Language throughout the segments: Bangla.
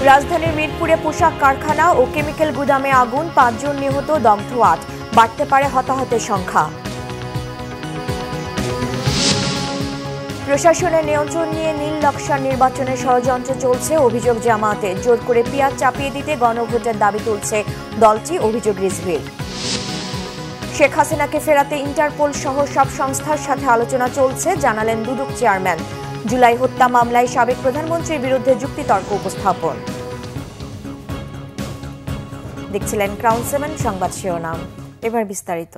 রাজধানীর মিরপুরে পোশাক কারখানা ও কেমিক্যাল গুদামে আগুন, ৫ জন নিহত, দগ্ধ ৮। বাড়তে পারে হতাহতের সংখ্যা। প্রশাসনের নিয়ন্ত্রণ নিয়ে নীল নকশার নির্বাচনের ষড়যন্ত্র চলছে, অভিযোগ জামায়াতে। জোর করে পিয়ার চাপিয়ে দিতে গণভোটের দাবি তুলছে দলটি, অভিযোগ রিজভীর। শেখ হাসিনাকে ফেরাতে ইন্টারপোল সহ সব সংস্থার সাথে আলোচনা চলছে, জানালেন দুদক চেয়ারম্যান। জুলাই হত্যা মামলায় সাবেক প্রধানমন্ত্রীর বিরুদ্ধে যুক্তিতর্ক উপস্থাপন। দেখছিলেন ক্রাউন 7 সংবাদ শিরোনাম, এবার বিস্তারিত।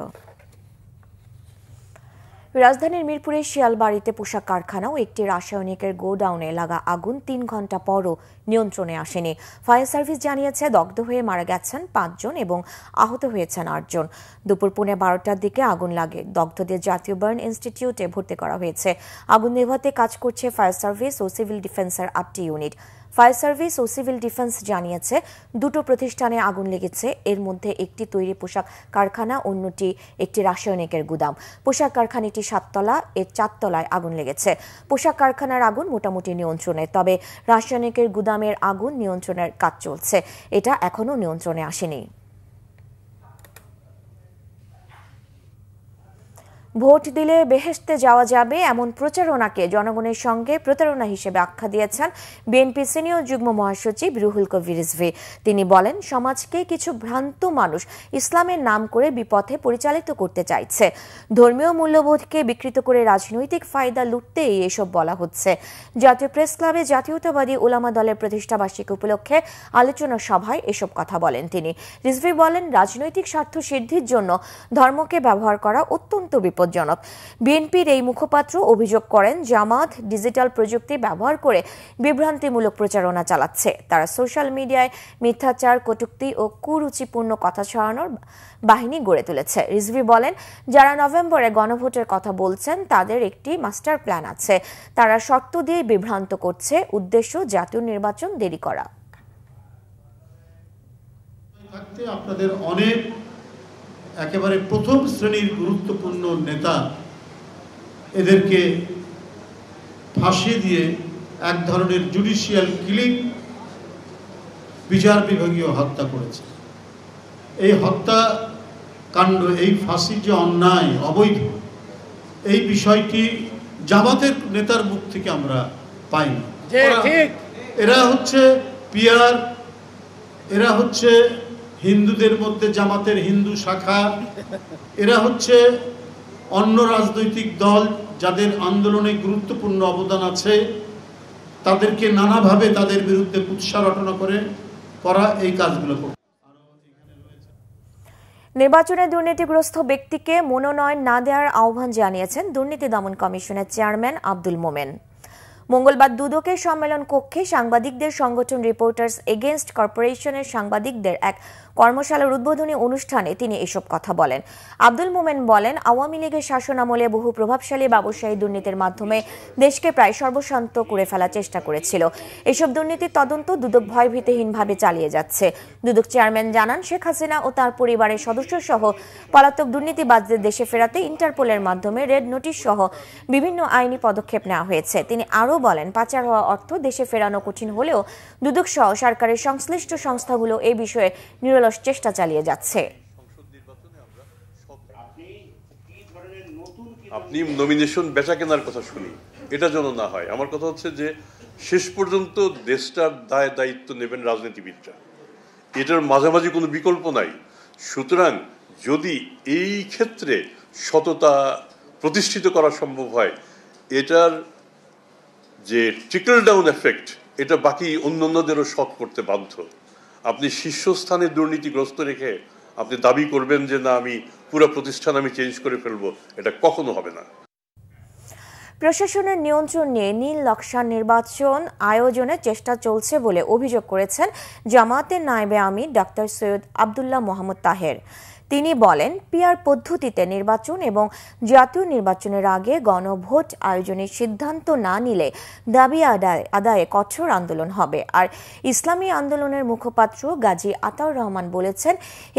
রাজধানীর মিরপুরে শিয়ালবাড়িতে পোশাক কারখানা ও একটি রাসায়নিকের গোডাউনে লাগা আগুন ৩ ঘণ্টা পরও নিয়ন্ত্রণে আসেনি। ফায়ার সার্ভিস জানিয়েছে দগ্ধ হয়ে মারা গেছেন ৫ জন এবং আহত হয়েছেন ৮ জন। দুপুর 12:15টার দিকে আগুন লাগে। দগ্ধদের জাতীয় বার্ন ইনস্টিটিউটে ভর্তি করা হয়েছে। আগুন নেভাতে কাজ করছে ফায়ার সার্ভিস ও সিভিল ডিফেন্সের ৮টি ইউনিট। ফায়ার সার্ভিস ও সিভিল ডিফেন্স জানিয়েছে দুটো প্রতিষ্ঠানে আগুন লেগেছে। এর মধ্যে একটি তৈরি পোশাক কারখানা, অন্যটি একটি রাসায়নিকের গুদাম। পোশাক কারখানাটি ৭ তলা, এর ৪ তলায় আগুন লেগেছে। পোশাক কারখানার আগুন মোটামুটি নিয়ন্ত্রণে, তবে রাসায়নিকের গুদামের আগুন নিয়ন্ত্রণের কাজ চলছে। এটা এখনো নিয়ন্ত্রণে আসেনি। ভোট দিলে বেহেশতে যাওয়া যাবে এমন প্রচারণাকে জনগণের সঙ্গে প্রতারণা হিসেবে আখ্যা দিয়েছেন বিএনপি সিনিয়র যুগ্ম মহাসচিব রুহুল কবির রিজভী। তিনি বলেন, সমাজকে কিছু ভ্রান্ত মানুষ ইসলামের নাম করে বিপথে পরিচালিত করতে চাইছে। ধর্মীয় মূল্যবোধকে বিকৃত করে রাজনৈতিক ফায়দা লুটতেই এসব বলা হচ্ছে। জাতীয় প্রেস ক্লাবে জাতীয়তাবাদী উলামা দলের প্রতিষ্ঠাবার্ষিকী উপলক্ষে আলোচনা সভায় এসব কথা বলেন তিনি। রিজভী বলেন, রাজনৈতিক স্বার্থ সিদ্ধির জন্য ধর্মকে ব্যবহার করা অত্যন্ত বিপজ্জনক। বিএনপির এই মুখপাত্র অভিযোগ করেন, জামাত ডিজিটাল প্রযুক্তি ব্যবহার করে বিভ্রান্তিমূলক প্রচারণা চালাচ্ছে। তারা সোশ্যাল মিডিয়ায় মিথ্যাচার, কটূক্তি ও কুরুচিপূর্ণ কথা ছড়ানোর বাহিনী গড়ে তুলেছে। রিজভী বলেন, যারা নভেম্বরে গণভোটের কথা বলছেন তাদের একটি মাস্টার প্ল্যান আছে। তারা শর্ত দিয়ে বিভ্রান্ত করছে, উদ্দেশ্য জাতীয় নির্বাচন দেরি করা। আপনাদের অনেক একেবারে প্রথম শ্রেণীর গুরুত্বপূর্ণ নেতা, এদেরকে ফাঁসি দিয়ে এক ধরনের জুডিশিয়াল কিলিং, বিচার বিভাগীয় হত্যা করেছে। এই হত্যা কাণ্ড, এই ফাঁসি যে অন্যায়, অবৈধ, এই বিষয়টি জামাতের নেতার মুখ থেকে আমরা পাইনি। এরা হচ্ছে পিয়ার, এরা হচ্ছে হিন্দুদের মধ্যে জামাতের হিন্দু শাখা, এরা হচ্ছে অন্য রাজনৈতিক দল যাদের আন্দোলনে গুরুত্বপূর্ণ অবদান আছে, তাদেরকে নানাভাবে তাদের বিরুদ্ধে কুৎসা রটনা করা এই কাজগুলো করে। নির্বাচনে দুর্নীতিগ্রস্ত ব্যক্তিকে মনোনয়ন না দেওয়ার আহ্বান জানিয়েছেন দুর্নীতি দমন কমিশনের চেয়ারম্যান আব্দুল মোমেন। মঙ্গলবার দুদকের সম্মেলন কক্ষে সাংবাদিকদের সংগঠন রিপোর্টার্স এগেইনস্ট কর্পোরেশনের সাংবাদিকদের এক কর্মশালার উদ্বোধনী অনুষ্ঠানে তিনি এসব কথা বলেন। আব্দুল মোমেন বলেন, আওয়ামী লীগের শাসনামলে বহু প্রভাবশালী ব্যবসায়ী দুর্নীতির মাধ্যমে দেশকে প্রায় সর্বশান্ত করে ফেলার চেষ্টা করেছিল। এসব দুর্নীতির তদন্ত দুদক ভয়ভীতিহীনভাবে চালিয়ে যাচ্ছে। দুদক চেয়ারম্যান জানান, শেখ হাসিনা ও তার পরিবারের সদস্য সহ পলাতক দুর্নীতিবাজদের দেশে ফেরাতে ইন্টারপোলের মাধ্যমে রেড নোটিশ সহ বিভিন্ন আইনি পদক্ষেপ নেওয়া হয়েছে। তিনি আরও বলেন, পাচার হওয়া অর্থ দেশে ফেরানো কঠিন হলেও দুদক সহ সরকারের সংশ্লিষ্ট সংস্থাগুলো এই বিষয়ে নিরলস চেষ্টা চালিয়ে যাচ্ছে। আপনি নমিনেশন বেচা কেনার কথা শুনি, এটা যেন না হয়। আমার কথা হচ্ছে যে শেষ পর্যন্ত দেশটার দায়িত্ব নেবেন রাজনীতিবিদরা, এটার মাঝামাঝি কোনো বিকল্প নাই। সুতরাং যদি এই ক্ষেত্রে সততা প্রতিষ্ঠিত করা সম্ভব হয়, এটার যে ট্রিকল ডাউন এফেক্ট, এটা বাকি অন্যান্যদেরও সৎ করতে বাধ্য। আপনি শীর্ষস্থানে দুর্নীতিগ্রস্ত রেখে আপনি দাবি করবেন যে না, আমি পুরো প্রতিষ্ঠান আমি চেঞ্জ করে ফেলবো, এটা কখনো হবে না। প্রশাসনের নিয়ন্ত্রণ নিয়ে নীল নকশার নির্বাচন আয়োজনের চেষ্টা চলছে বলে অভিযোগ করেছেন জামায়াতের নায়েবে আমির ডাক্তার সৈয়দ আব্দুল্লাহ মোহাম্মদ তাহের। তিনি বলেন, পিআর পদ্ধতিতে নির্বাচন এবং জাতীয় নির্বাচনের আগে গণভোট আয়োজনের সিদ্ধান্ত না নিলে দাবি আদায়ে কঠোর আন্দোলন হবে। আর ইসলামী আন্দোলনের মুখপাত্র গাজী আতাউর রহমান বলেছেন,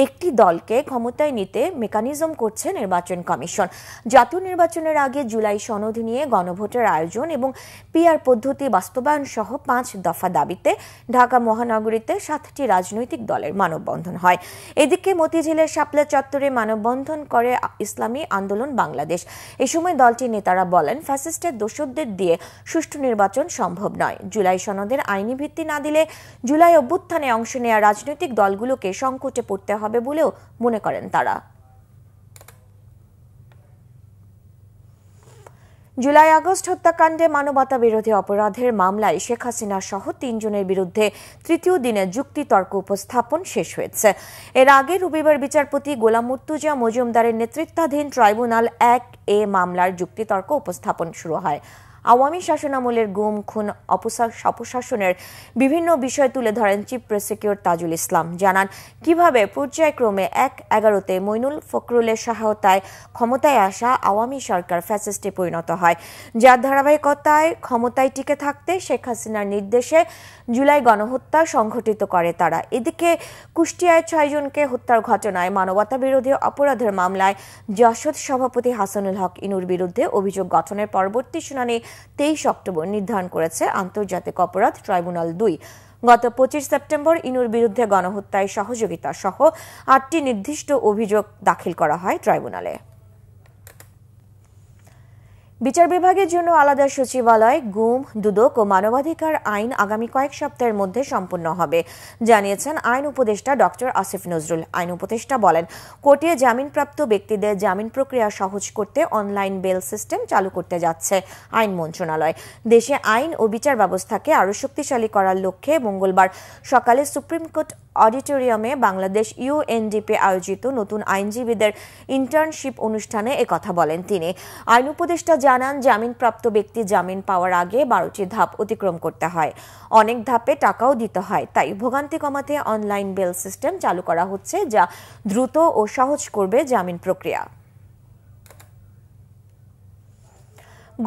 একটি দলকে ক্ষমতায় নিতে মেকানিজম করছে নির্বাচন কমিশন। জাতীয় নির্বাচনের আগে জুলাই সনদ নিয়ে গণভোটের আয়োজন এবং পিআর পদ্ধতি বাস্তবায়ন সহ 5 দফা দাবিতে ঢাকা মহানগরীতে 7টি রাজনৈতিক দলের মানববন্ধন হয়। এদিকে মতিঝিলের শাপলা চত্বরে মানববন্ধন করে ইসলামী আন্দোলন বাংলাদেশ। এ সময় দলটির নেতারা বলেন, ফ্যাসিস্টের দোসরদের দিয়ে সুষ্ঠু নির্বাচন সম্ভব নয়। জুলাই সনদের আইনি ভিত্তি না দিলে জুলাই অভ্যুত্থানে অংশ নেওয়া রাজনৈতিক দলগুলোকে সংকটে পড়তে হবে বলেও মনে করেন তারা। জুলাই আগস্ট হত্যাকাণ্ডে মানবতা বিরোধী অপরাধের মামলায় শেখ হাসিনা সহ 3 জনের বিরুদ্ধে তৃতীয় দিনে যুক্তিতর্ক উপস্থাপন শেষ হয়েছে। এর আগে রবিবার বিচারপতি গোলাম মুর্তুজা মজুমদারের নেতৃত্বাধীন ট্রাইব্যুনাল 1-এ মামলার যুক্তিতর্ক উপস্থাপন শুরু হয়। আওয়ামী শাসনামলের গুম, খুন, অপশাসনের বিভিন্ন বিষয় তুলে ধরেন চিফ প্রসিকিউটর তাজুল ইসলাম। জানান, কিভাবে পর্যায়ক্রমে 1-11-তে মইনুল ফখরুলের সহায়তায় ক্ষমতায় আসা আওয়ামী সরকার ফ্যাসিস্টে পরিণত হয়, যার ধারাবাহিকতায় ক্ষমতায় টিকে থাকতে শেখ হাসিনার নির্দেশে জুলাই গণহত্যা সংঘটিত করে তারা। এদিকে কুষ্টিয়ায় 6 জনকে হত্যার ঘটনায় মানবতা বিরোধী অপরাধের মামলায় জাসদ সভাপতি হাসানুল হক ইনুর বিরুদ্ধে অভিযোগ গঠনের পরবর্তী শুনানি 23 অক্টোবর নির্ধারণ করেছে আন্তর্জাতিক অপরাধ ট্রাইব্যুনাল 2। গত 25 সেপ্টেম্বর ইনুর বিরুদ্ধে গণহত্যায় সহযোগিতা সহ 8টি নির্দিষ্ট অভিযোগ দাখিল করা হয় ট্রাইব্যুনালে। বিচার বিভাগের জন্য আলাদা সচিবালয়, গুম, দুদক ও মানবাধিকার আইন আগামী কয়েক সপ্তাহের মধ্যে সম্পন্ন হবে, জানিয়েছেন আইন উপদেষ্টা ডক্টর আসিফ নজরুল। আইন উপদেষ্টা বলেন, কোর্টে জামিনপ্রাপ্ত ব্যক্তিদের জামিন প্রক্রিয়া সহজ করতে অনলাইন বেল সিস্টেম চালু করতে যাচ্ছে আইন মন্ত্রণালয়। দেশে আইন ও বিচার ব্যবস্থাকে আরও শক্তিশালী করার লক্ষ্যে মঙ্গলবার সকালে সুপ্রিম কোর্ট অডিটোরিয়ামে বাংলাদেশ ইউএনডিপি আয়োজিত নতুন আইনজীবীদের ইন্টার্নশিপ অনুষ্ঠানে একথা বলেন তিনি। আইন উপদেষ্টা জানান, জামিনপ্রাপ্ত ব্যক্তি জামিন পাওয়ার আগে 12টি ধাপ অতিক্রম করতে হয়, অনেক ধাপে টাকাও দিতে হয়। তাই ভোগান্তি কমাতে অনলাইন বেল সিস্টেম চালু করা হচ্ছে, যা দ্রুত ও সহজ করবে জামিন প্রক্রিয়া।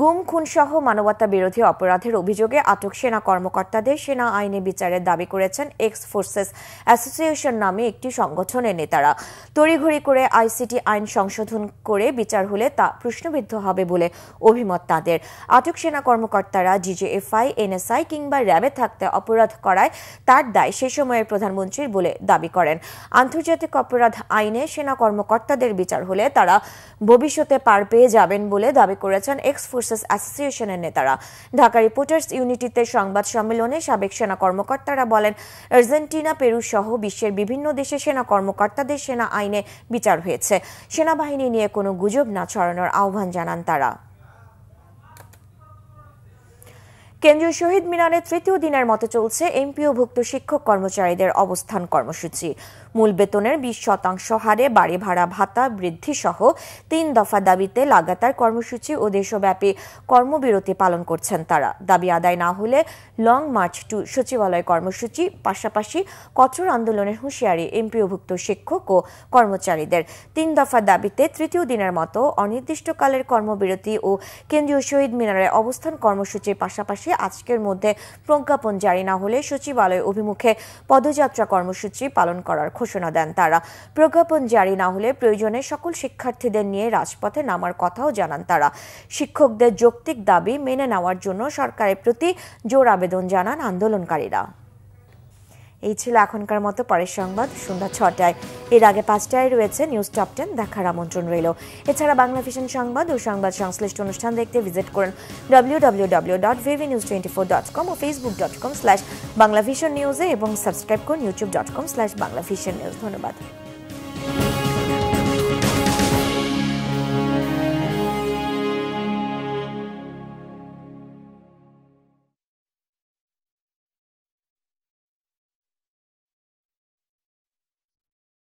গুম, খুন সহ মানবতা বিরোধী অপরাধের অভিযোগে আটক সেনা কর্মকর্তাদের সেনা আইনে বিচারের দাবি করেছেন এক্স ফোর্সেস অ্যাসোসিয়েশন নামে একটি সংগঠনের নেতারা। তড়িঘড়ি করে আইসিটি আইন সংশোধন করে বিচার হলে তা প্রশ্নবিদ্ধ হবে বলে অভিমত তাদের। আটক সেনা কর্মকর্তারা ডিজিএফআই, এনএসআই কিংবা র্যাবে থাকতে অপরাধ করায় তার দায় সে সময়ের প্রধানমন্ত্রীর বলে দাবি করেন। আন্তর্জাতিক অপরাধ আইনে সেনা কর্মকর্তাদের বিচার হলে তারা ভবিষ্যতে পার পেয়ে যাবেন বলে দাবি করেছেন এক্স ফোর্সেস অ্যাসোসিয়েশনের নেতারা। ঢাকা রিপোর্টার্স ইউনিটিতে সংবাদ সম্মেলনে সাবেক সেনা কর্মকর্তারা বলেন, আর্জেন্টিনা, পেরু সহ বিশ্বের বিভিন্ন দেশে সেনা কর্মকর্তাদের সেনা আইনে বিচার হয়েছে। সেনাবাহিনী নিয়ে কোনো গুজব না ছড়ানোর আহ্বান জানান তারা। কেন্দ্রীয় শহীদ মিনারে তৃতীয় দিনের মতো চলছে এমপিওভুক্ত শিক্ষক কর্মচারীদের অবস্থান কর্মসূচি। মূল বেতনের 20% হারে বাড়ি ভাড়া ভাতা বৃদ্ধি সহ 3 দফা দাবিতে লাগাতার কর্মসূচি ও দেশব্যাপী কর্মবিরতি পালন করছেন তারা। দাবি আদায় না হলে লং মার্চ টু সচিবালয় কর্মসূচি, পাশাপাশি কঠোর আন্দোলনের হুঁশিয়ারি এমপিওভুক্ত শিক্ষক ও কর্মচারীদের। 3 দফা দাবিতে তৃতীয় দিনের মতো অনির্দিষ্টকালের কর্মবিরতি ও কেন্দ্রীয় শহীদ মিনারে অবস্থান কর্মসূচির পাশাপাশি আজকের মধ্যে প্রজ্ঞাপন জারি না হলে সচিবালয় অভিমুখে পদযাত্রা কর্মসূচি পালন করার ঘোষণা দেন তারা। প্রজ্ঞাপন জারি না হলে প্রয়োজনে সকল শিক্ষার্থীদের নিয়ে রাজপথে নামার কথাও জানান তারা। শিক্ষকদের যৌক্তিক দাবি মেনে নেওয়ার জন্য সরকারের প্রতি জোর আবেদন জানান আন্দোলনকারীরা। এই ছিল এখনকার মতো। পরের সংবাদ সন্ধ্যা 6টায়। এর আগে 5টায় রয়েছে নিউজ টপ 10 দেখার আমন্ত্রণ রইল। এছাড়া বাংলা ভিশন সংবাদ ও সংবাদ সংশ্লিষ্ট অনুষ্ঠান দেখতে ভিজিট করুন www.vvnews24.com ও facebook.com/banglavisionnews এবং সাবস্ক্রাইব করুন youtube.com/banglavisionnews। ধন্যবাদ।